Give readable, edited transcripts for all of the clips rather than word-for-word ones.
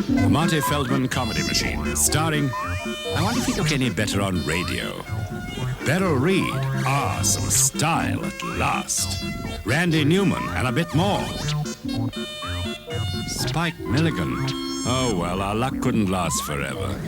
The Marty Feldman Comedy Machine, starring... I wonder if he'd look any better on radio. Beryl Reid, some style at last. Randy Newman, and a bit more. Spike Milligan. Oh, well, our luck couldn't last forever.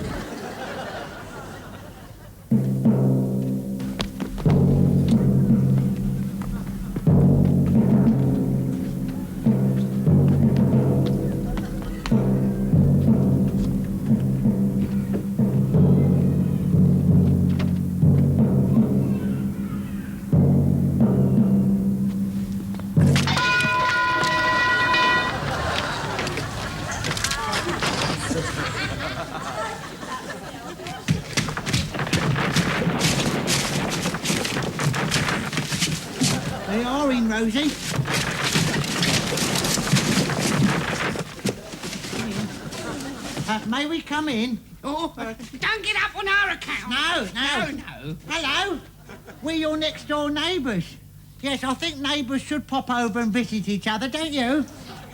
They are in, Rosie. May we come in? Oh, don't get up on our account. No. Hello. We're your next-door neighbours. Yes, I think neighbours should pop over and visit each other, don't you?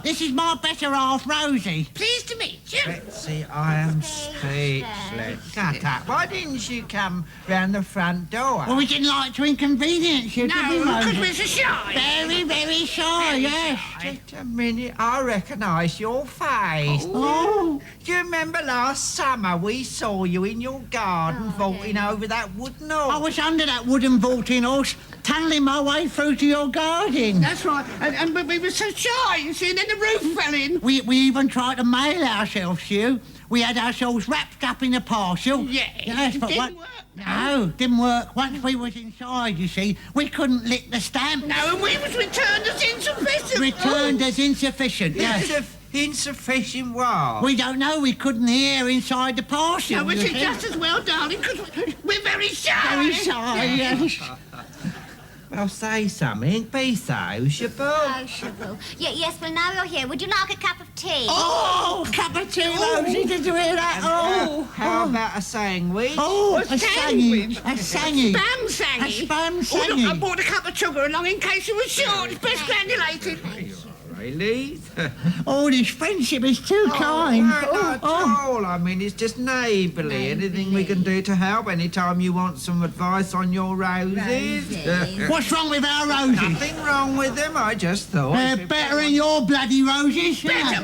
This is my better half, Rosie. Pleased to meet you. Betsy, I am speechless. Shut up. Why didn't you come round the front door? Well, we didn't like to inconvenience you, did we, No, Rosie? because we're so shy. Very, very shy, yes. Just a minute, I recognise your face. Oh. Do you remember last summer we saw you in your garden vaulting over that wooden horse? I was under that wooden vaulting horse, tunnelling my way through to your garden. That's right. And we were so shy, you see, and then the roof fell in. We even tried to mail ourselves to you. We had ourselves wrapped up in a parcel. Yes, but didn't work. No, didn't work. Once we was inside, you see, we couldn't lick the stamp. No, and we was returned as insufficient. Returned as insufficient, yes. Insufficient what? We don't know. We couldn't hear inside the parcel. No, which you is see. just as well, darling, because we're very shy. Very shy, yes. Well, say something. Be sociable. Sociable. Yes, well, now you're here. Would you like a cup of tea? Oh, cup of tea, Rosie. Did you hear that? How about a sandwich? Oh, a sandwich. A sanggy. Spam sangy. A spam Oh, look, I sangy. bought a cup of sugar along in case you were short. It's best granulated. Really? Oh, this friendship is too kind. No, not at all. I mean, it's just neighbourly. Anything we can do to help anytime you want some advice on your roses. What's wrong with our roses? Nothing wrong with them, I just thought. They're better than your bloody roses. Better.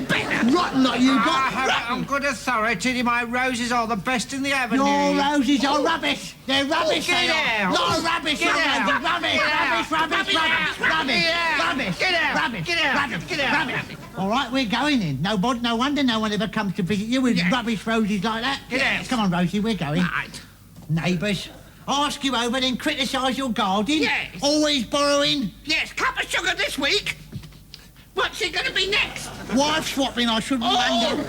Rotten lot you I got. have it on good authority. My roses are the best in the avenue. Your roses are rubbish. They're rubbish. Get they are. out. Not rubbish. Get out. Rubbish. Get out. Rubbish. Rubbish. Rubbish. Get out. Rubbish. Get out. Rubbish. Get out. Rubbish. All right, we're going in. No wonder no one ever comes to visit you with rubbish roses like that. Get out. Come on, Rosie, we're going. Right. Neighbours, ask you over, then criticise your garden. Yes. Always borrowing. Yes, cup of sugar this week. What's it going to be next? Wife swapping, I shouldn't wonder.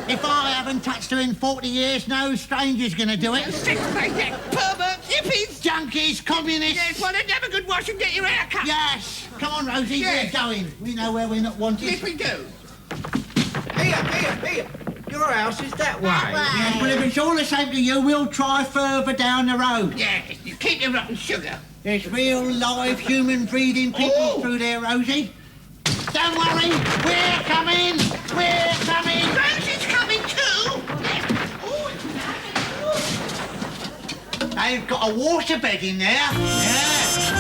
If I haven't touched her in 40 years, no stranger's going to do it. Six-pack, perverts, hippies. Junkies, communists. Yes, well, they'd have a good wash and get your hair cut. Yes. Come on, Rosie, Yes. we're going. We know where we're not wanted. Yes, we do. Here. Your house is that way. Yes, well, if it's all the same to you, we'll try further down the road. Yes, you keep your rotten sugar. There's real, live, human breathing people through there, Rosie. Don't worry, we're coming. We're coming. Rosie's coming too. They've got a waterbed in there. Yeah.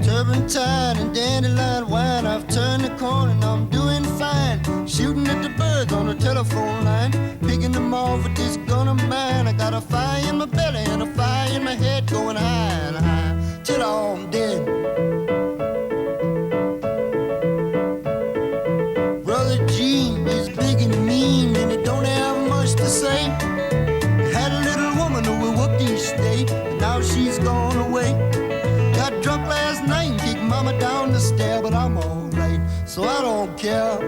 Turpentine and dandelion wine. I've turned the corner and I'm doing fine. Shooting at the birds on the telephone line. Picking them off with this gun of mine. I got a fire in my belly and a fire in my head going high and high till I'm dead. alright, so I don't care.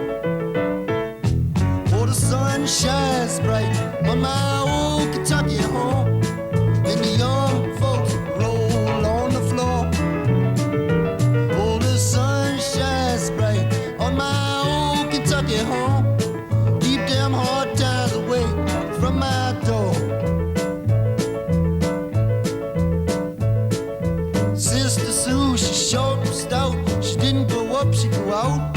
Oh, the sun shines bright on my old Kentucky home, and the young folks roll on the floor. Oh, the sun shines bright on my old Kentucky home, keep them hard times away from my door. Sister Sue, she's short and stout, she didn't grow up, she grew out.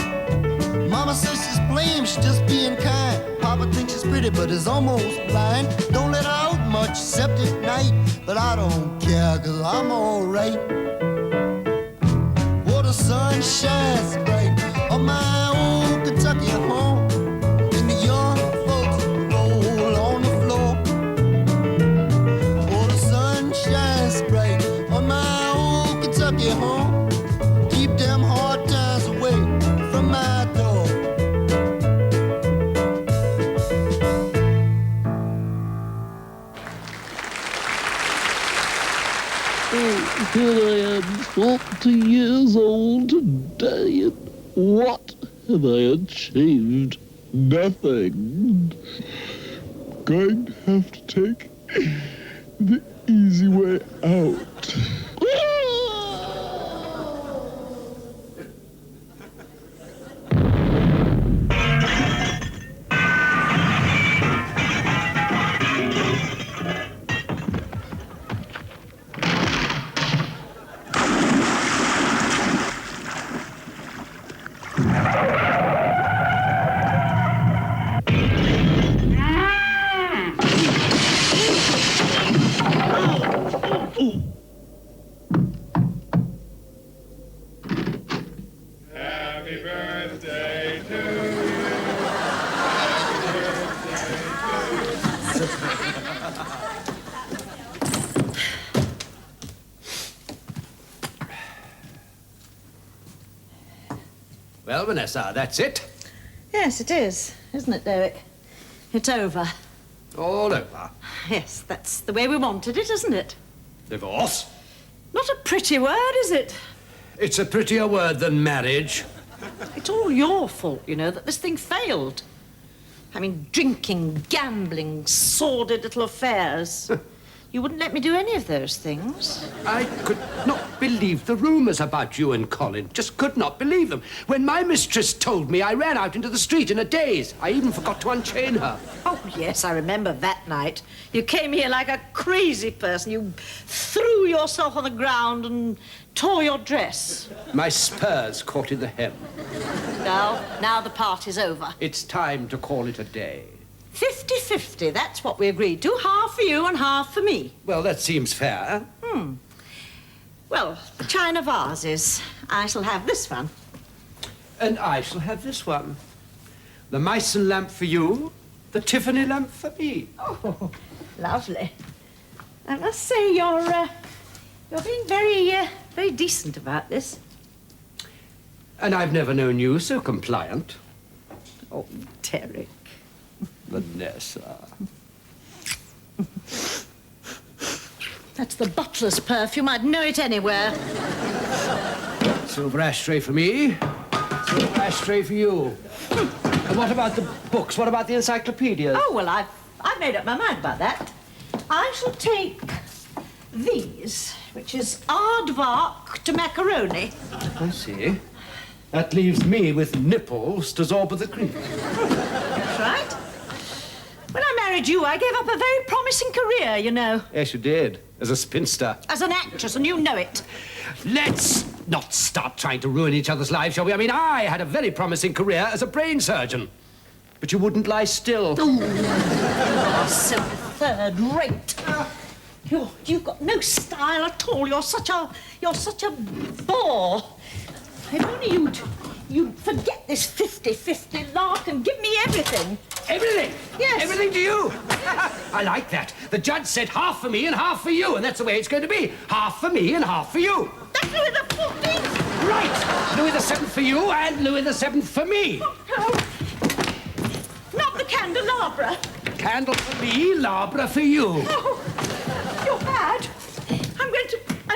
Mama says she's blame, she's just being kind. Papa thinks she's pretty, but is almost blind. Don't let her out much, except at night, but I don't care, cause I'm alright. Oh, the sun shines bright on my old Kentucky home, and the young folks roll on the floor. Oh, the sun shines bright on my old Kentucky home, keep them hard times away from my door. Here I am, 40 years old today, and what have I achieved? Nothing. Going to have to take the easy way out. Happy birthday to Well, Vanessa, that's it. Yes, it is, isn't it, Derek? It's over. All over. Yes, that's the way we wanted it, isn't it? Divorce? Not a pretty word, is it? It's a prettier word than marriage. It's all your fault, you know, that this thing failed. I mean, drinking, gambling, sordid little affairs. You wouldn't let me do any of those things. I could not believe the rumours about you and Colin. Just could not believe them. When my mistress told me, I ran out into the street in a daze. I even forgot to unchain her. Oh, yes, I remember that night. You came here like a crazy person. You threw yourself on the ground and tore your dress. My spurs caught in the hem. Now the party's over. It's time to call it a day. 50-50, that's what we agreed to. Half for you and half for me. Well, that seems fair. Well, the china vases. I shall have this one. And I shall have this one. The Meissen lamp for you, the Tiffany lamp for me. Oh, lovely. I must say you're being very decent about this. And I've never known you so compliant. Oh, Derek. Vanessa. That's the butler's perfume. I'd know it anywhere. Silver ashtray for me, silver ashtray for you. And what about the books? What about the encyclopedias? Oh, well, I've made up my mind about that. I shall take these, which is aardvark to macaroni. I see. That leaves me with nipples to Zorba the Greek. That's right. When I married you, I gave up a very promising career, you know. Yes, you did. As a spinster. As an actress, and you know it. Let's not start trying to ruin each other's lives, shall we? I mean, I had a very promising career as a brain surgeon. But you wouldn't lie still. Ooh, you're so third rate. You've got no style at all. You're such a bore. If only you'd forget this 50-50 lark and give me everything. Everything? Yes. Everything to you? I like that. The judge said half for me and half for you, and that's the way it's going to be. Half for me and half for you. That's Louis the 14th. Right. Louis the 7th for you and Louis the 7th for me. No. Not the candelabra. Candle for me, labra for you. Oh, you're bad. I'm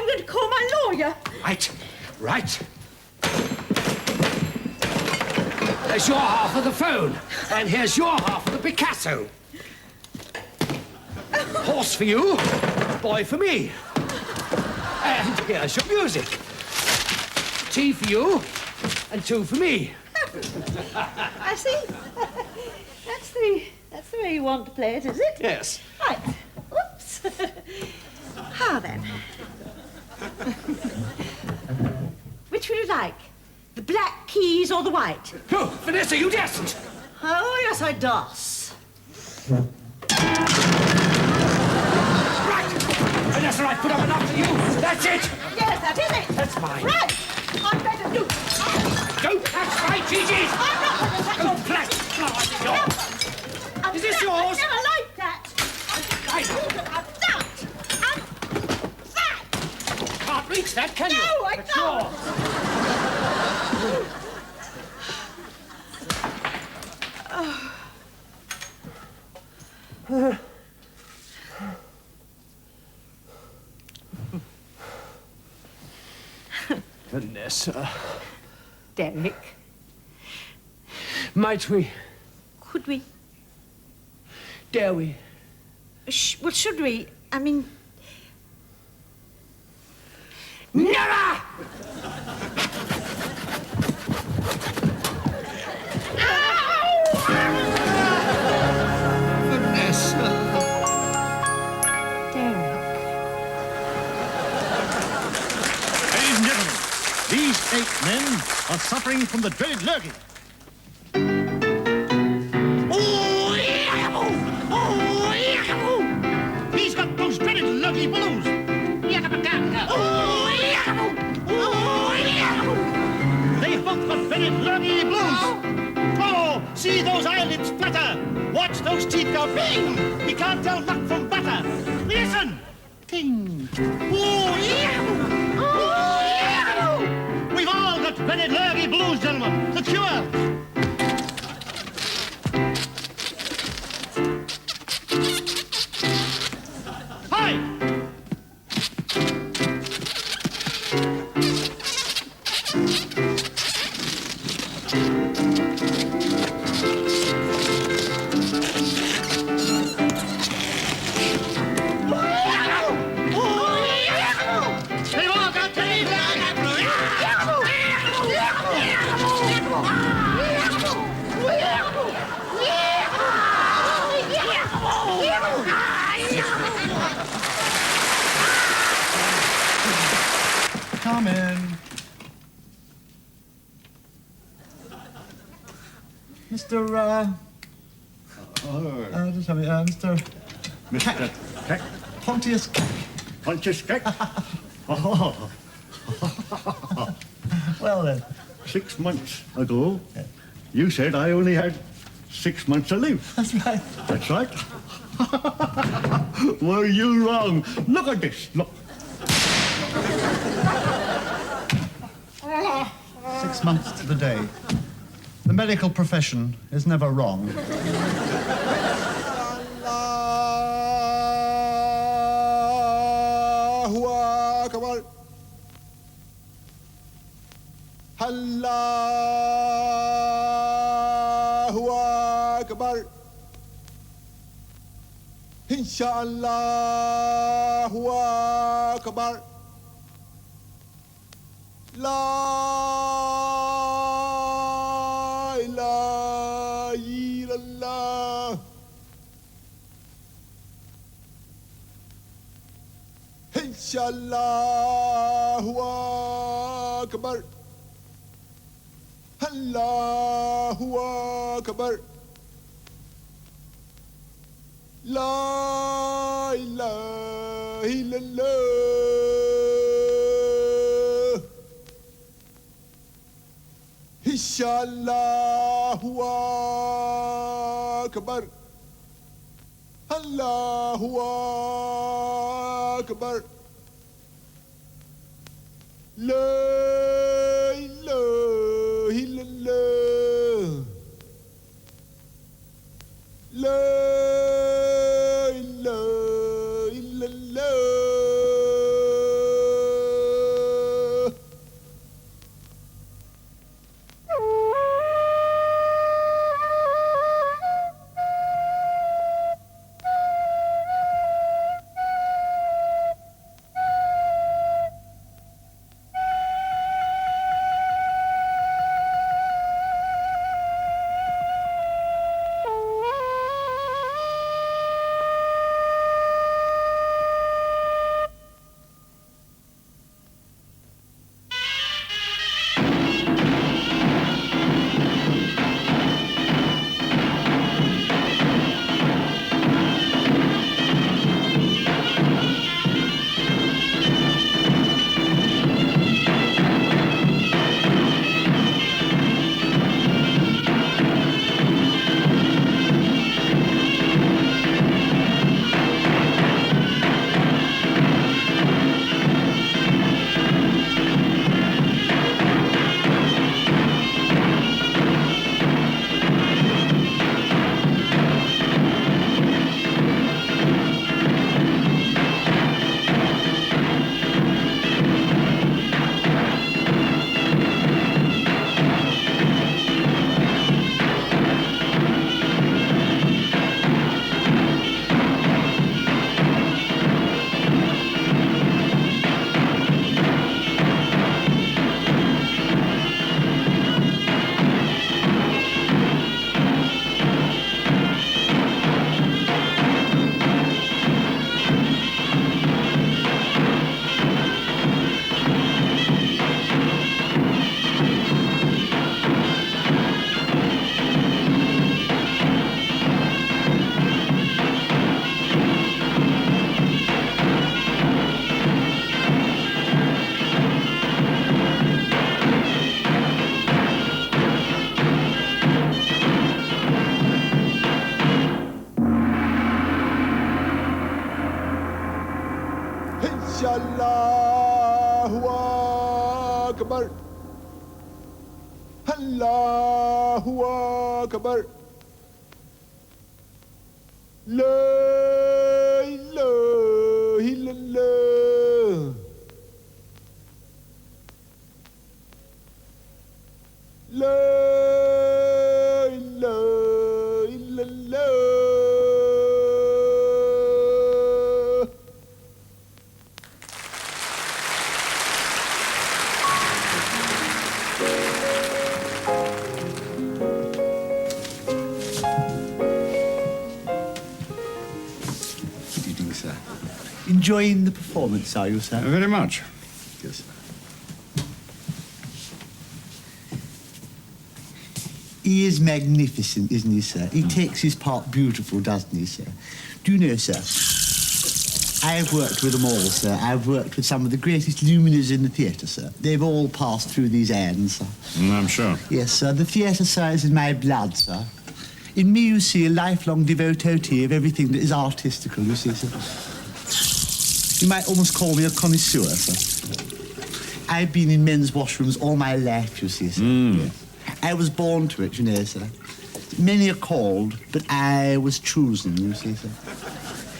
going to call my lawyer. Right. There's your half of the phone. And here's your half of the Picasso. Horse for you, boy for me. And here's your music. Tea for you, and two for me. I see. That's the way you want to play it, is it? Yes. Right. Oops. How then? Which would you like? The black keys or the white? Oh, Vanessa, you dasn't. Oh, yes, I does. Right. Vanessa, I put up enough for you. That's it. Yes, that is it. That's mine. Right. I'm better do. Don't touch my Gigi's. I'm not going to touch Don't your flash. Is this yours? I never liked that. I know. That. Can't reach that, can you? No, I It's can't. yours. Vanessa. Derek, Might we? could we? Dare we? Well, should we? I mean, Never! Vanessa. Derek. Ladies and gentlemen, these 8 men are suffering from the dreaded lurgy. He's got those dreaded lurgy blues. They've both got dreaded lurgy blues. Oh, see those eyelids flutter. Watch those teeth go bing. He can't tell muck from butter. Listen. Ting. We've all got dreaded lurgy blues, gentlemen. The cure. Hi! They've all got dreaded lurgy blues. Come in. Mr. Just tell me, Mr. Mr. Keck. Pontius Keck. Pontius Keck? Oh. Well then. 6 months ago, you said I only had 6 months to live. That's right. That's right. Were you wrong? Look at this. Look. 6 months to the day. The medical profession is never wrong. Allahu Akbar. Allahu Akbar. Inshallahu Akbar. La ilaha illallah. Inshallahu Akbar. Allahu Akbar. La ilaha illallah. Inshallahu Akbar. Allahu Akbar. La ilaha illallah. La ilaha illallah. Allahu Akbar. La ilaha illallah. La ilaha illallah. What do you think, sir? Enjoying the performance, are you, sir? Very much. Yes. He is magnificent, isn't he, sir? He takes his part beautiful, doesn't he, sir? Do you know, sir, I've worked with them all, sir. I've worked with some of the greatest luminaries in the theatre, sir. They've all passed through these hands, sir. I'm sure. Yes, sir. The theatre, sir, is in my blood, sir. In me, you see, a lifelong devotee of everything that is artistical, you see, sir. You might almost call me a connoisseur, sir. I've been in men's washrooms all my life, you see, sir. Yeah. I was born to it, you know, sir. Many are called, but I was chosen, you see, sir.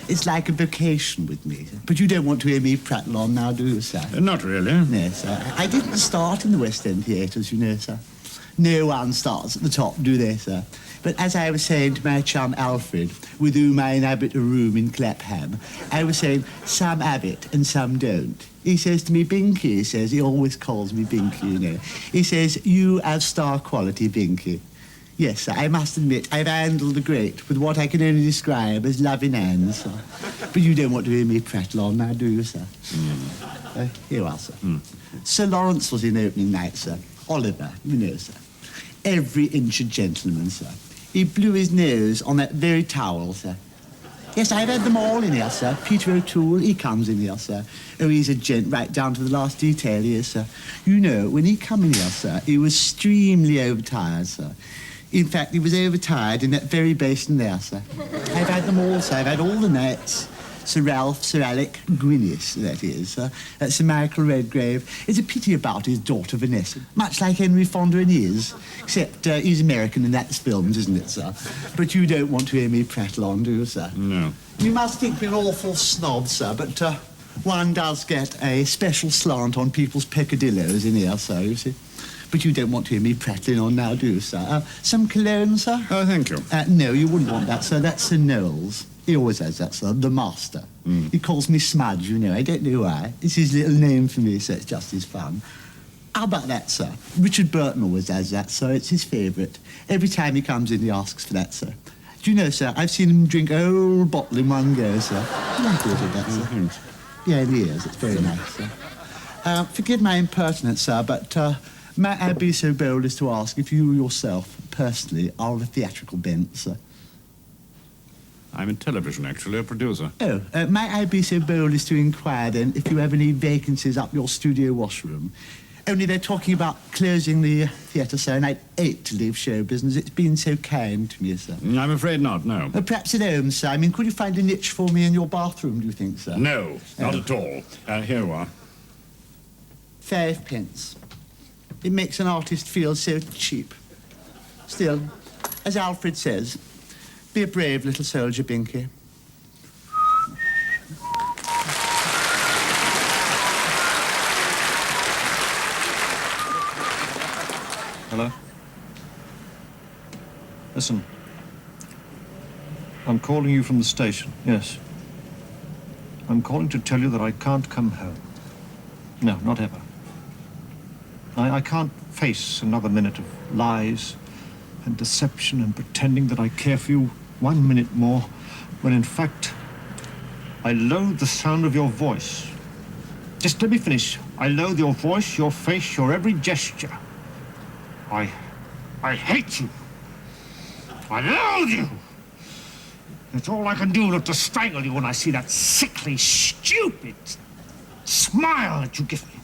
It's like a vocation with me, sir. But you don't want to hear me prattle on now, do you, sir? Not really. No, sir. I didn't start in the West End theatres, you know, sir. No one starts at the top, do they, sir? But as I was saying to my chum Alfred, with whom I inhabit a room in Clapham, I was saying, some have it and some don't. He says to me, Binky, he says, he always calls me Binky, you know. He says, you have star quality, Binky. Yes, sir, I must admit, I've handled the great with what I can only describe as loving hands, sir. But you don't want to hear me prattle on now, do you, sir? Here you are, sir. Sir Lawrence was in opening night, sir. Oliver, you know, sir. Every inch a gentleman, sir. He blew his nose on that very towel, sir. Yes, I've had them all in here, sir. Peter O'Toole, he comes in here, sir. Oh, he's a gent right down to the last detail here, sir. You know, when he come in here, sir, he was extremely overtired, sir. In fact, he was overtired in that very basin there, sir. I've had them all, sir. I've had all the knights. Sir Ralph, Sir Alec Gwynnis, that is, sir. Sir Marital Redgrave. It's a pity about his daughter, Vanessa. Much like Henry Fonda and his. Except he's American and that's films, isn't it, sir? But you don't want to hear me prattle on, do you, sir? No. You must think me an awful snob, sir, but one does get a special slant on people's peccadillos in here, sir, you see. But you don't want to hear me prattling on now, do you, sir? Some cologne, sir? Oh, thank you. No, you wouldn't want that, sir. That's Sir Knowles. He always has that, sir. The master. He calls me Smudge, you know. I don't know why. It's his little name for me, so it's just his fun. How about that, sir? Richard Burton always has that, sir. It's his favourite. Every time he comes in, he asks for that, sir. Do you know, sir, I've seen him drink a whole bottle in one go, sir. You like it with that, sir? Thanks. Yeah, in the ears. It's very nice, sir. Forgive my impertinence, sir, but may I be so bold as to ask if you yourself, personally, are of a theatrical bent, sir? I'm in television, actually, a producer. Oh, may I be so bold as to inquire, then, if you have any vacancies up your studio washroom? Only they're talking about closing the theatre, sir, and I'd hate to leave show business. It's been so kind to me, sir. I'm afraid not, no. Perhaps at home, sir. I mean, could you find a niche for me in your bathroom, do you think, sir? No, not at all. Here you are. 5 pence. It makes an artist feel so cheap. Still, as Alfred says, be a brave little soldier, Binky. Hello? Listen. I'm calling you from the station, yes. I'm calling to tell you that I can't come home. No, not ever. I can't face another minute of lies and deception and pretending that I care for you 1 minute more, when in fact, I loathe the sound of your voice. Just let me finish. I loathe your voice, your face, your every gesture. I hate you. I loathe you. It's all I can do not to strangle you when I see that sickly, stupid smile that you give me.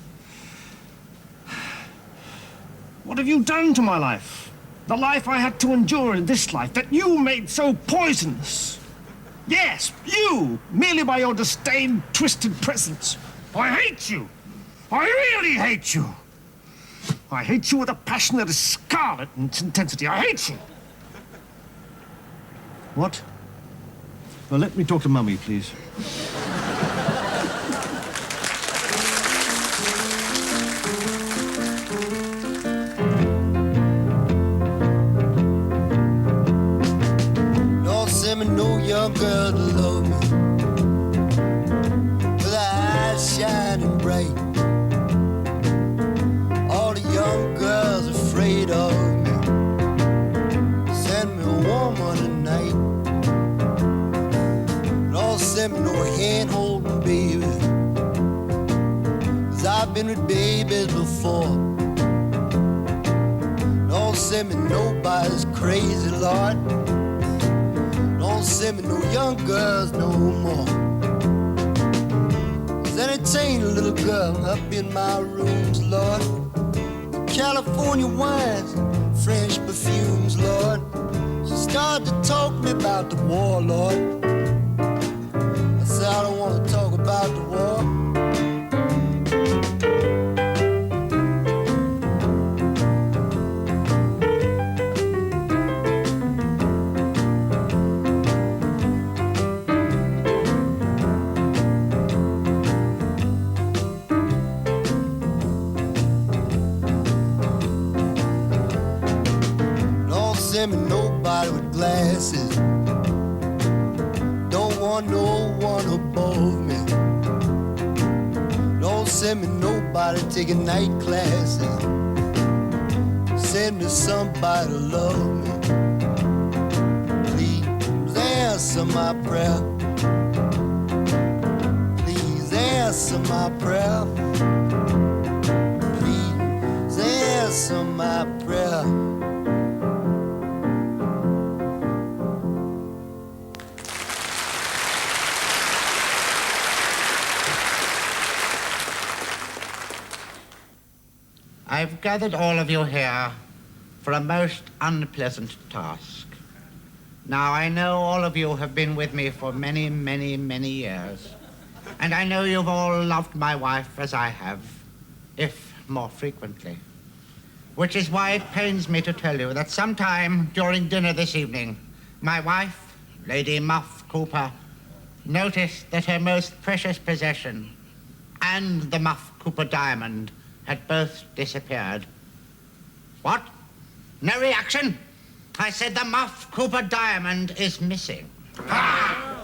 What have you done to my life? The life I had to endure in this life that you made so poisonous. Yes, you, merely by your disdain, twisted presence. I hate you. I really hate you. I hate you with a passion that is scarlet in its intensity. I hate you. What? Well, let me talk to Mummy, please. Don't send me no young girl to love me, with her eyes shining bright. All the young girls afraid of me. Send me a woman tonight. Don't send me no hand-holding baby, 'cause I've been with babies before. Don't send me nobody's crazy, Lord. Don't send me no young girls no more. 'Cause entertain a little girl up in my rooms, Lord. California wines, French perfumes, Lord. She started to talk me about the war, Lord. I said I don't want to talk about the war. Send me nobody with glasses. Don't want no one above me. Don't send me nobody taking night classes. Send me somebody to love me. Please answer my prayer. Please answer my prayer. Please answer my prayer. I've gathered all of you here for a most unpleasant task. Now, I know all of you have been with me for many, many, many years. And I know you've all loved my wife as I have, if more frequently. Which is why it pains me to tell you that sometime during dinner this evening, my wife, Lady Muff Cooper, noticed that her most precious possession and the Muff Cooper diamond had both disappeared. What? No reaction? I said the Muff Cooper diamond is missing. Ah!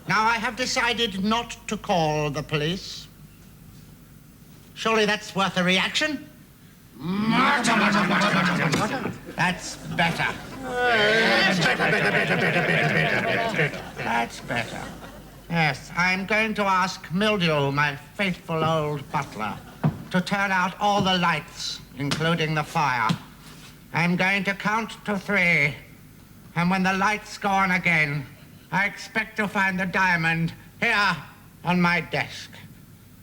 Now, I have decided not to call the police. Surely that's worth a reaction? That's better. That's better. Yes, I'm going to ask Mildew, my faithful old butler, to turn out all the lights, including the fire. I'm going to count to 3, and when the lights go on again, I expect to find the diamond here on my desk.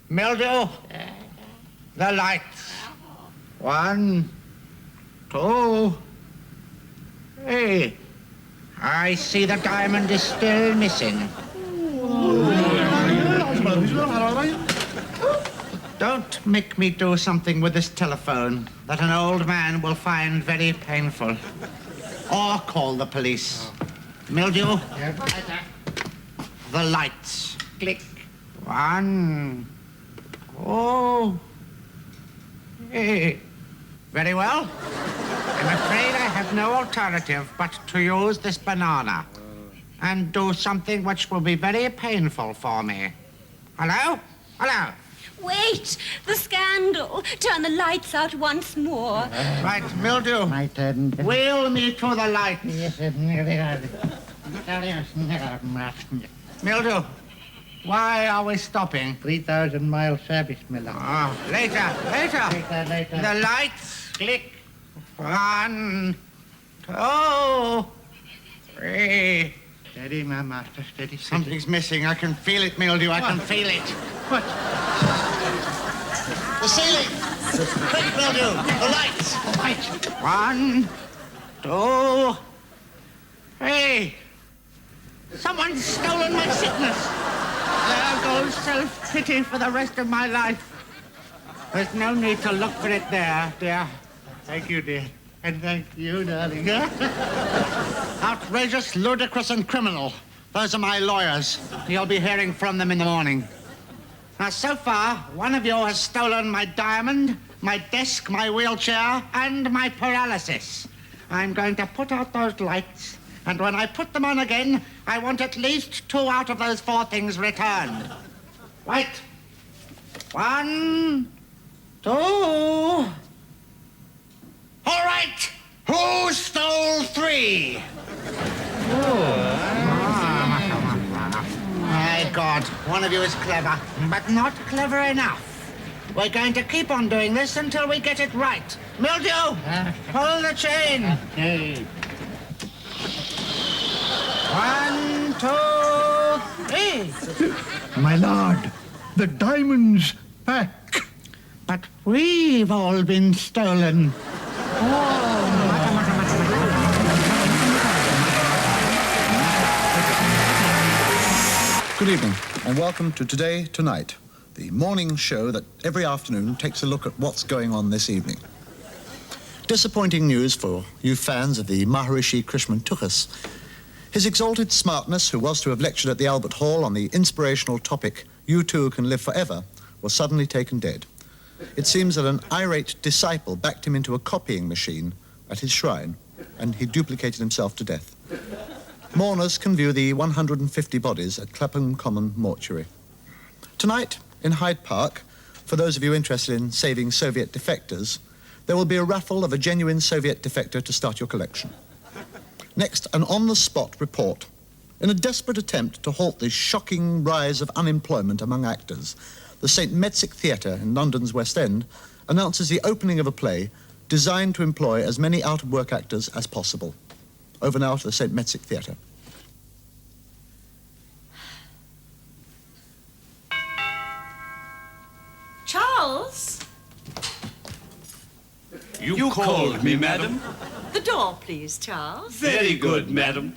Mildew, the lights. 1, 2, 3. I see the diamond is still missing. Don't make me do something with this telephone that an old man will find very painful. Or call the police. Mildew? The lights. Click. 1, 2, 3. Very well. I'm afraid I have no alternative but to use this banana and do something which will be very painful for me. Hello? Hello? Wait! The scandal! Turn the lights out once more. Right, Mildew. My turn. Wheel me to the lights. Mildew, why are we stopping? 3,000-mile service, Miller. Oh, later. Later. The lights. Click. 1, 2, 3. Steady, my master, steady. Something's missing. I can feel it, Mildew. I can feel it. What? The ceiling. Quick, Mildew. The lights. 1, 2, 3. Someone's stolen my sickness. There goes self-pity for the rest of my life. There's no need to look for it there, dear. Thank you, dear. And thank you, darling. Outrageous, ludicrous, and criminal. Those are my lawyers. You'll be hearing from them in the morning. Now, so far, one of you has stolen my diamond, my desk, my wheelchair, and my paralysis. I'm going to put out those lights, and when I put them on again, I want at least 2 out of those 4 things returned. Right. 1, 2... All right. Who stole 3? My God, one of you is clever, but not clever enough. We're going to keep on doing this until we get it right. Mildew, pull the chain. 1, 2, 3. My lord, the diamond's back. But we've all been stolen. Good evening, and welcome to Today Tonight, the morning show that every afternoon takes a look at what's going on this evening. Disappointing news for you fans of the Maharishi Krishnan Tukhas. His exalted smartness, who was to have lectured at the Albert Hall on the inspirational topic, "You Too Can Live Forever," was suddenly taken dead. It seems that an irate disciple backed him into a copying machine at his shrine, and he duplicated himself to death. Mourners can view the 150 bodies at Clapham Common Mortuary. Tonight, in Hyde Park, for those of you interested in saving Soviet defectors, there will be a raffle of a genuine Soviet defector to start your collection. Next, an on-the-spot report. In a desperate attempt to halt the shocking rise of unemployment among actors, the St. Metzic Theatre in London's West End announces the opening of a play designed to employ as many out-of-work actors as possible. Over now to the St. Metzic Theatre. Charles? You called me, madam? The door, please, Charles. Very good, madam.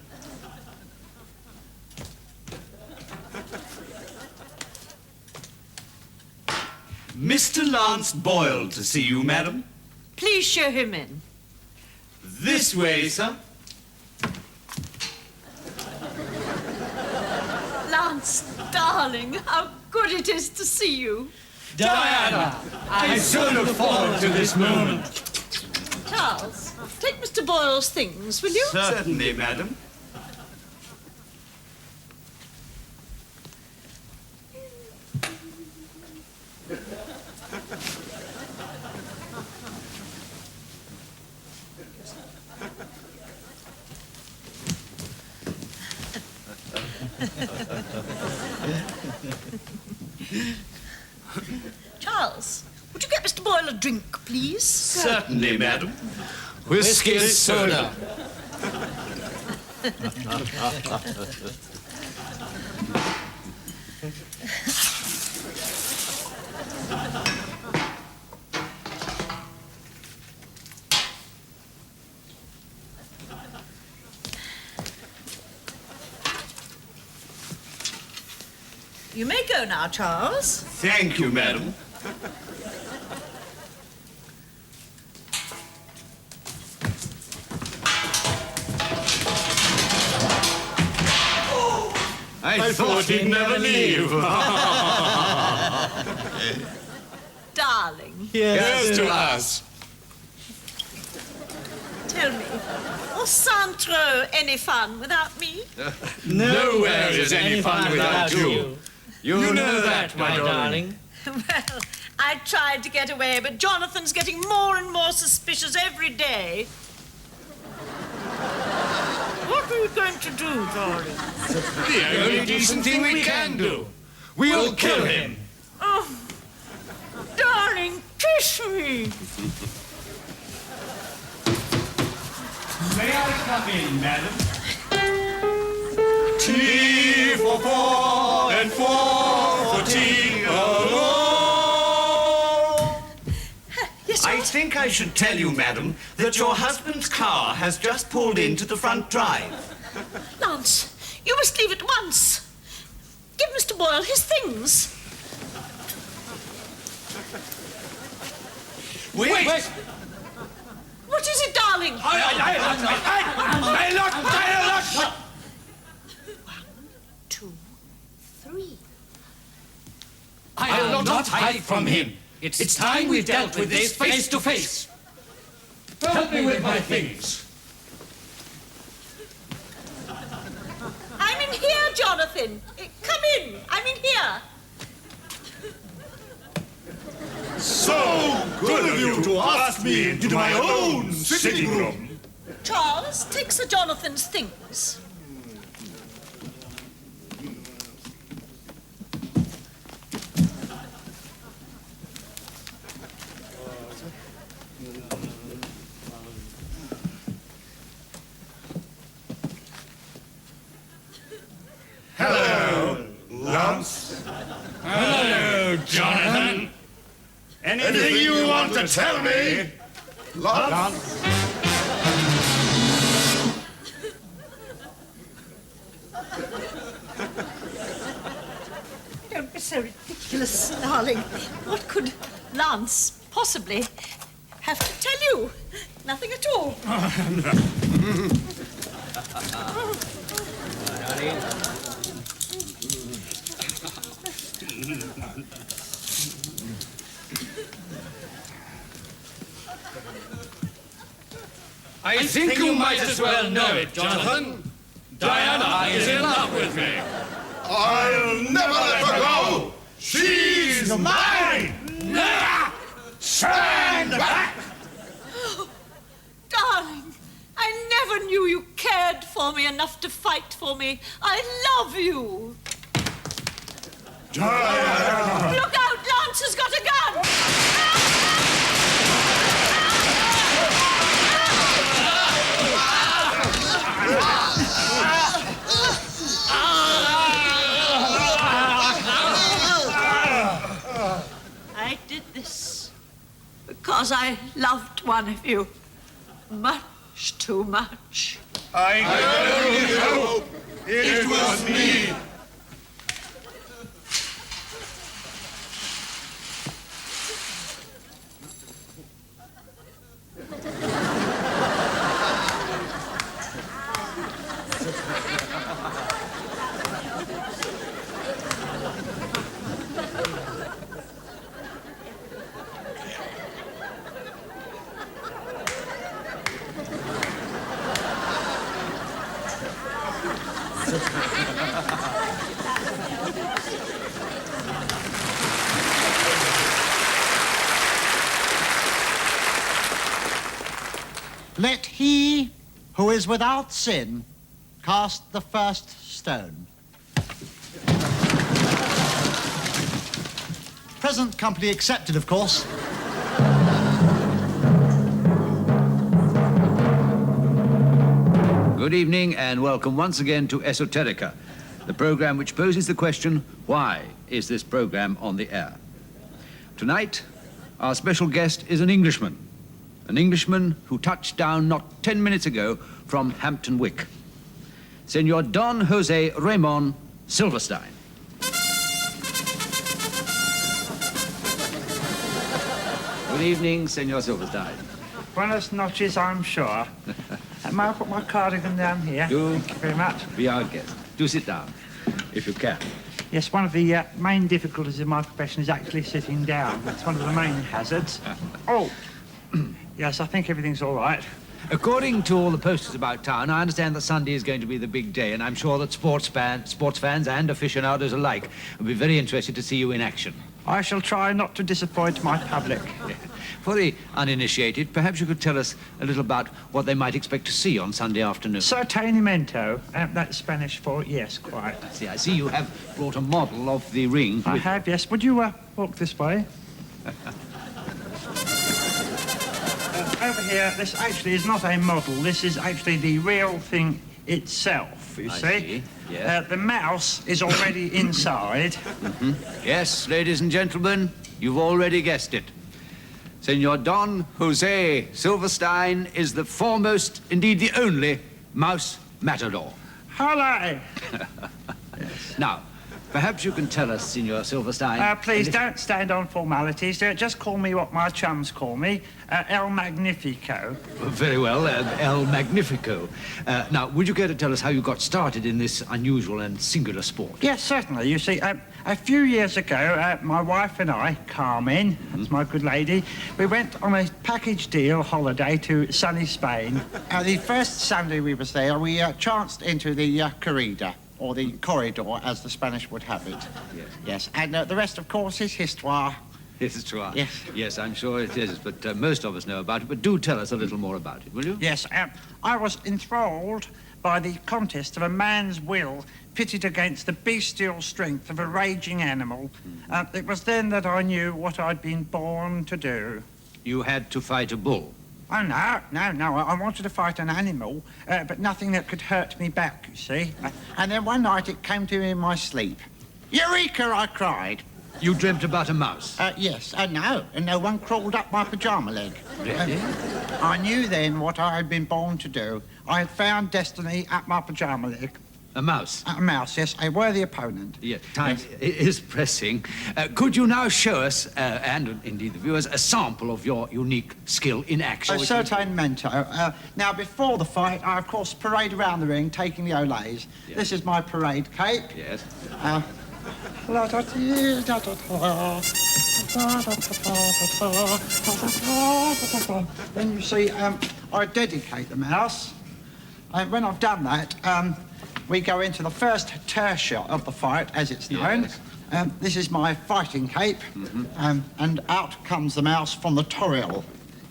Mr. Lance Boyle to see you, madam. Please show him in. This way, sir. Lance, darling, how good it is to see you. Diana, I so look forward to this moment. Charles, take Mr. Boyle's things, will you? Certainly, madam. Charles, would you get Mr. Boyle a drink, please? Certainly, madam. Whiskey and soda. You may go now, Charles. Thank you, madam. I thought he'd never leave. Darling. Yes, to us. Tell me, was Saint-Tro any fun without me? Nowhere is any fun without you. You know that, my darling. Well, I tried to get away, but Jonathan's getting more and more suspicious every day. What are we going to do, darling? The only decent thing we can do. We'll kill him. Oh, darling, kiss me. May I come in, madam? Tea for four and four for tea alone. Yes, I think I should tell you, madam, that your husband's car has just pulled into the front drive. Lance, you must leave at once. Give Mr. Boyle his things. Wait! What is it, darling? Dialogue! 1, 2, 3. I'll not hide from him. It's time we dealt with this face to face. Help me with my things. I'm in here, Jonathan. Come in. I'm in here. So good of you to ask me into my own sitting room. Charles, take Sir Jonathan's things. Hello, Lance. Hello, Jonathan. Anything you want to tell me? Lance? Don't be so ridiculous, darling. What could Lance possibly have to tell you? Nothing at all. I think you might as well know it, Jonathan. Diana is in love with me. I'll never let her go! She's mine! Stand back! Oh, darling, I never knew you cared for me enough to fight for me. I love you. Diana! Look out, Lance has got a gun! I did this because I loved one of you much too much. I can only hope it was me. Let he who is without sin cast the first stone. Present company accepted, of course. Good evening and welcome once again to Esoterica, the program which poses the question, why is this program on the air? Tonight, our special guest is an Englishman who touched down not 10 minutes ago from Hampton Wick. Senor Don Jose Ramon Silverstein. Good evening, Senor Silverstein. Buenas noches, I'm sure. May I put my cardigan down here? Thank you very much. Be our guest. Do sit down, if you can. Yes, one of the main difficulties in my profession is actually sitting down. That's one of the main hazards. Oh, yes, I think everything's all right. According to all the posters about town, I understand that Sunday is going to be the big day, and I'm sure that sports fans and aficionados alike will be very interested to see you in action. I shall try not to disappoint my public. For the uninitiated, perhaps you could tell us a little about what they might expect to see on Sunday afternoon. Certainimento. That's Spanish for yes, quite. I see you have brought a model of the ring. I have, yes. Would you walk this way? Over here, this actually is not a model. This is actually the real thing itself, you see. Yes. The mouse is already inside. Yes, ladies and gentlemen, you've already guessed it. Senor Don Jose Silverstein is the foremost, indeed the only, mouse matador. Hello! Now, Perhaps you can tell us, Signor Silverstein. Please don't stand on formalities. Just call me what my chums call me, El Magnifico. Very well, El Magnifico. Now, would you care to tell us how you got started in this unusual and singular sport? Yes, certainly. You see, a few years ago, my wife and I, Carmen, that's my good lady, we went on a package deal holiday to sunny Spain. The first Sunday we was there, we chanced into the corrida, or the corridor, as the Spanish would have it. Yes. Yes, and the rest, of course, is histoire. Histoire. Yes. Yes, I'm sure it is, but most of us know about it. But do tell us a little more about it, will you? Yes, I was enthralled by the contest of a man's will pitted against the bestial strength of a raging animal. It was then that I knew what I'd been born to do. You had to fight a bull. Oh, no. I wanted to fight an animal, but nothing that could hurt me back, you see. And then one night it came to me in my sleep. Eureka, I cried. You dreamt about a mouse? Yes, no, and no one crawled up my pyjama leg. Really? I knew then what I had been born to do. I had found destiny up my pyjama leg. A mouse? A mouse, yes, a worthy opponent. Yes, time is pressing. Could you now show us, and indeed the viewers, a sample of your unique skill in action? Certamente. Now, before the fight, I, of course, parade around the ring, taking the olays. Yes. This is my parade cape. Yes. Then you see, I dedicate the mouse. And when I've done that, we go into the first tertia of the fight, as it's known. Yes. This is my fighting cape, and out comes the mouse from the toriel.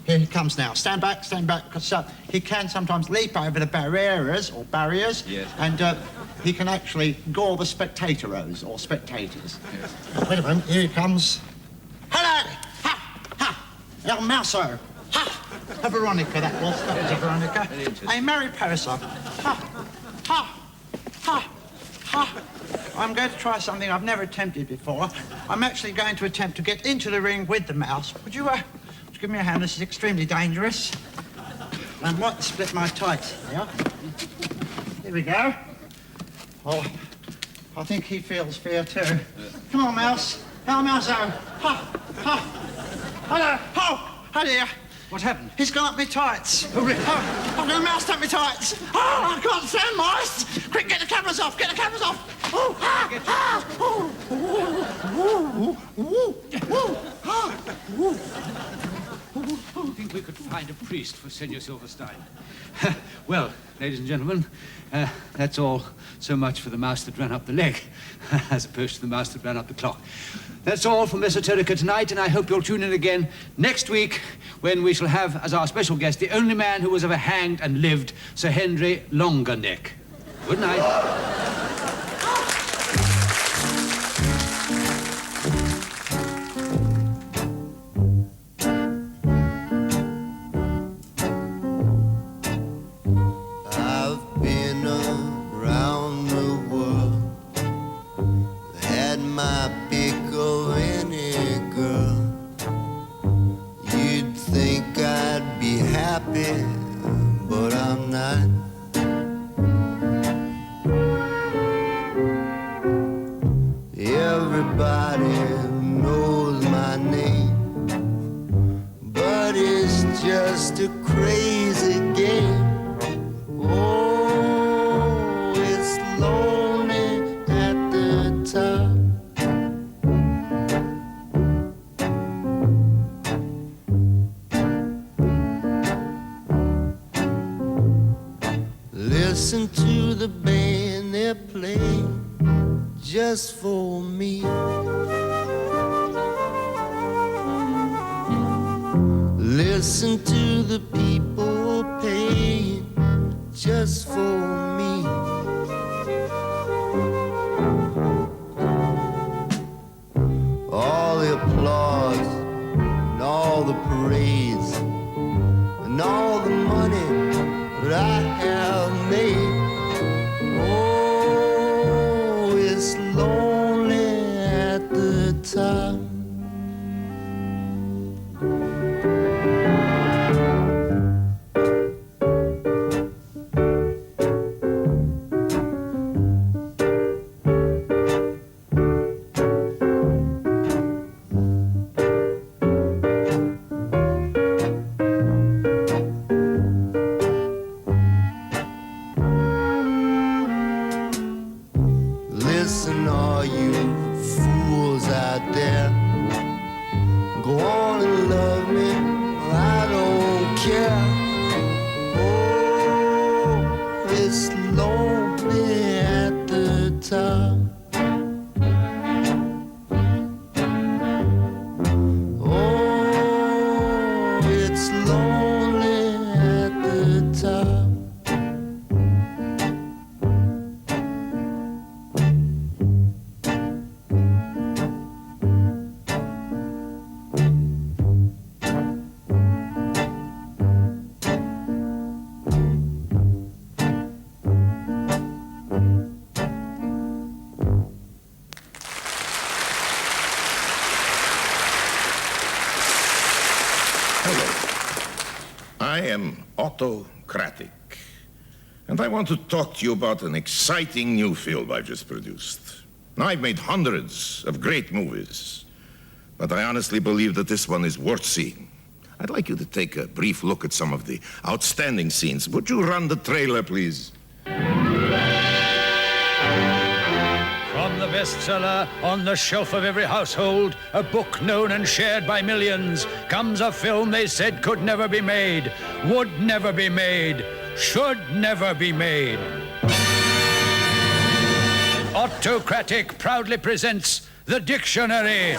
Here he comes now. Stand back, because he can sometimes leap over the barriers, yes. and he can actually gore the spectatoros, or spectators. Yes. Wait a moment, here he comes. Hello! Ha! Ha! El Mouso! Ha! A Veronica, that was. That was a Veronica. A Mariposa. Ha! Ha! Ha! Ha! I'm going to try something I've never attempted before. I'm actually going to attempt to get into the ring with the mouse. Would you give me a hand? This is extremely dangerous. I might split my tights here. Here we go. Oh, I think he feels fear too. Come on, mouse. Hello, Mouse-o. Ha! Ha! Hello! Oh! Hi there. What happened? He's gone up my tights. Oh, really? Oh, I've got a mouse up my tights. Oh, I can't stand mice. Quick, get the cameras off. Get the cameras off. Oh, ah, ah, oh, I think we could find a priest for Senor Silverstein. Well, ladies and gentlemen, that's all so much for the mouse that ran up the leg, as opposed to the mouse that ran up the clock. That's all from Esoterica tonight, and I hope you'll tune in again next week when we shall have as our special guest the only man who was ever hanged and lived, Sir Henry Longerneck. Good night. But I'm not. Everybody knows my name, but it's just a crazy game. Oh, it's lonely at the top. Listen to the band they're playing just for me. Listen to the people paying just for me. All the applause and all the parades and all the money that I have made. Oh, it's lonely at the top. lonely at the top. Oh, it's lonely at the top. I am autocratic, and I want to talk to you about an exciting new film I've just produced. Now, I've made hundreds of great movies, but I honestly believe that this one is worth seeing. I'd like you to take a brief look at some of the outstanding scenes. Would you run the trailer, please? From the bestseller on the shelf of every household, a book known and shared by millions, comes a film they said could never be made, would never be made, should never be made. Autocratic proudly presents The Dictionary.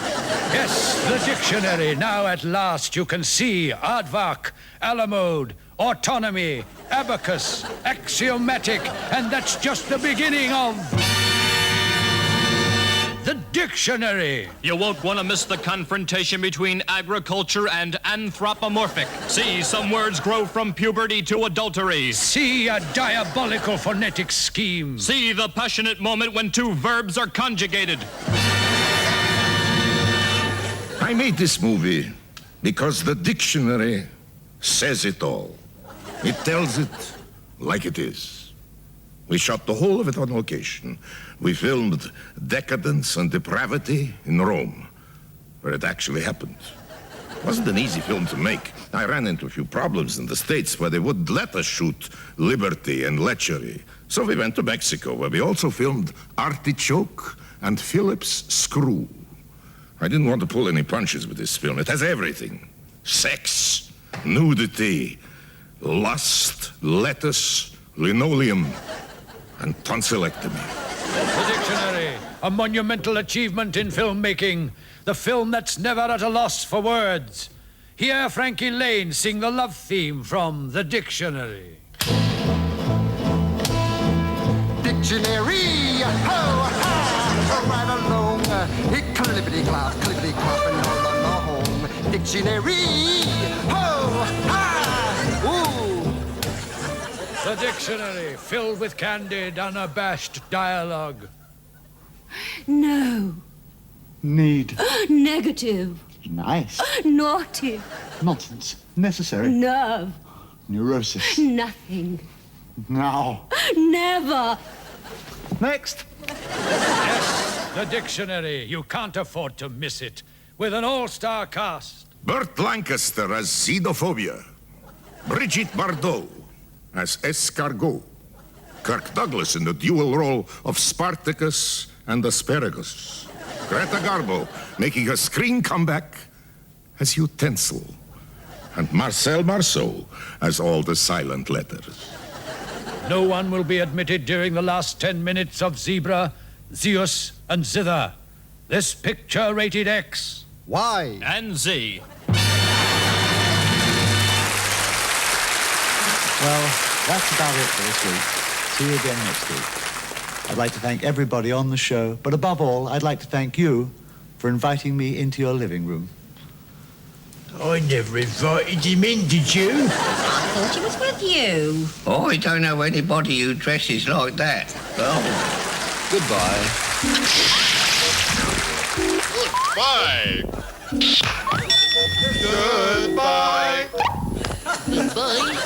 Yes, The Dictionary. Now at last you can see aardvark, alamode, autonomy, abacus, axiomatic, and that's just the beginning of The Dictionary. You won't want to miss the confrontation between agriculture and anthropomorphic. See, some words grow from puberty to adultery. See a diabolical phonetic scheme. See the passionate moment when two verbs are conjugated. I made this movie because the dictionary says it all. It tells it like it is. We shot the whole of it on location. We filmed decadence and depravity in Rome, where it actually happened. It wasn't an easy film to make. I ran into a few problems in the States where they wouldn't let us shoot liberty and lechery. So we went to Mexico, where we also filmed Artichoke and Phillips Screw. I didn't want to pull any punches with this film. It has everything. Sex, nudity, lust, lettuce, linoleum, and tonsillectomy. The Dictionary, a monumental achievement in filmmaking. The film that's never at a loss for words. Hear Frankie Lane sing the love theme from The Dictionary. Dictionary, ho, ha, right along. It clippity-clop, and all along. Dictionary, ho, ha, ooh. The Dictionary, filled with candid, unabashed dialogue. No. Need. Negative. Nice. Naughty. Nonsense. Necessary. Nerve. Neurosis. Nothing. Now. Never. Next. Yes, The Dictionary. You can't afford to miss it. With an all-star cast. Burt Lancaster as xenophobia. Brigitte Bardot as escargot. Kirk Douglas in the dual role of Spartacus and Asparagus. Greta Garbo making a screen comeback as utensil. And Marcel Marceau as all the silent letters. No one will be admitted during the last 10 minutes of Zebra, Zeus, and Zither. This picture rated X. Y. And Z. Well, that's about it for this week. See you again next week. I'd like to thank everybody on the show, but above all, I'd like to thank you for inviting me into your living room. I never invited him in, did you? I thought he was with you. Oh, I don't know anybody who dresses like that. Oh. Goodbye. Goodbye. Goodbye. Goodbye.